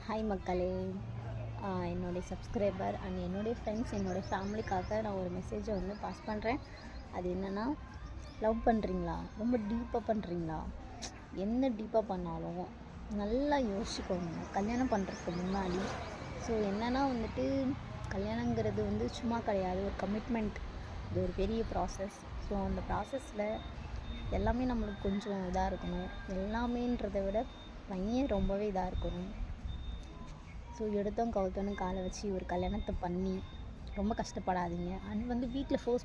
Hi மக்களே. என்னுடைய subscriber and என்னுடைய ஃப்ரெண்ட்ஸ், என்னுடைய ஃபேமிலிக்காக நான் ஒரு மெசேஜை பாஸ் பண்ணுறேன். அது என்னென்னா, லவ் பண்ணுறீங்களா? ரொம்ப டீப்பாக பண்ணுறீங்களா? என்ன டீப்பாக பண்ணாலும் நல்லா யோசிச்சுக்கோங்க கல்யாணம் பண்ணுறதுக்கு முன்னாடி. ஸோ என்னென்னா கல்யாணங்கிறது சும்மா கிடையாது, ஒரு கமிட்மெண்ட். இது ஒரு பெரிய ப்ராசஸ். ஸோ அந்த ப்ராசஸில் எல்லாமே நம்மளுக்கு கொஞ்சம் இதாக இருக்கணும். எல்லாமேன்றதை விட பையன் ரொம்பவே இதாக இருக்கணும். ஸோ எடுத்தோம் கவுத்தோன்னு காலை வச்சு ஒரு கல்யாணத்தை பண்ணி ரொம்ப கஷ்டப்படாதீங்க. அண்ட் வீட்டில் ஃபோர்ஸ்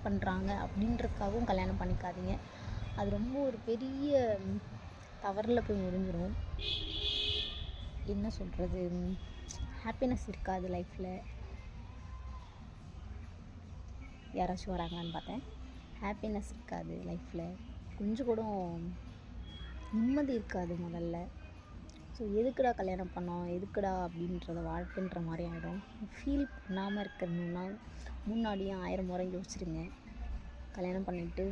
பண்ணுறாங்க அப்படின்றதுக்காகவும் கல்யாணம் பண்ணிக்காதீங்க. அது ரொம்ப ஒரு பெரிய தவறில் போய் முடிஞ்சிடும். என்ன சொல்கிறது, ஹாப்பினஸ் இருக்காது லைஃப்பில். யாராச்சும் வராங்களான்னு பார்த்தேன். ஹாப்பினஸ் இருக்காது லைஃப்பில், கொஞ்சம் கூட நிம்மதி இருக்காது முதல்ல. ஸோ எதுக்குடா கல்யாணம் பண்ணோம், எதுக்குடா அப்படின்றத வாழ்க்கைன்ற மாதிரி ஆகிடும். ஃபீல் பண்ணாமல் இருக்கணும்னா முன்னாடியே 1000 முறை யோசிச்சுருங்க. கல்யாணம் பண்ணிவிட்டு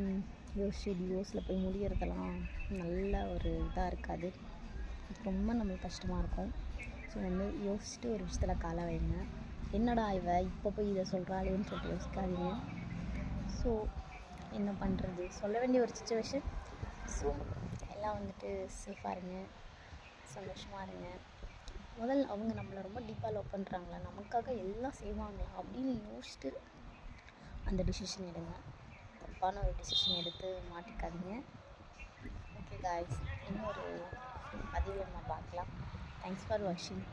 யோசிச்சு டிவோர்ஸில் போய் முடியறதெல்லாம் நல்ல ஒரு இதாக இருக்காது. ரொம்ப நம்மளுக்கு கஷ்டமாக இருக்கும். ஸோ யோசிச்சுட்டு ஒரு விஷயத்தில் காலை வைங்க. என்னடா இப்போ போய் இதை சொல்கிறாளேன்னு சொல்லிட்டு யோசிக்காதீங்க. ஸோ என்ன பண்ணுறது, சொல்ல வேண்டிய ஒரு சிச்சுவேஷன். ஸோ எல்லாம் சேஃபாக இருங்க, சந்தோஷமாக இருங்க. அவங்க நம்மளை ரொம்ப டீப்பாக லவ் பண்ணுறாங்களா, நமக்காக எல்லாம் செய்வாங்களா அப்படின்னு யோசிச்சுட்டு அந்த டிசிஷன் எடுங்க. தப்பான ஒரு டிசிஷன் எடுத்து மாட்டிக்காதீங்க. ஓகே காய்ஸ், இன்னொரு பதிவில் நம்ம பார்க்கலாம். தேங்க்ஸ் ஃபார் வாட்சிங்.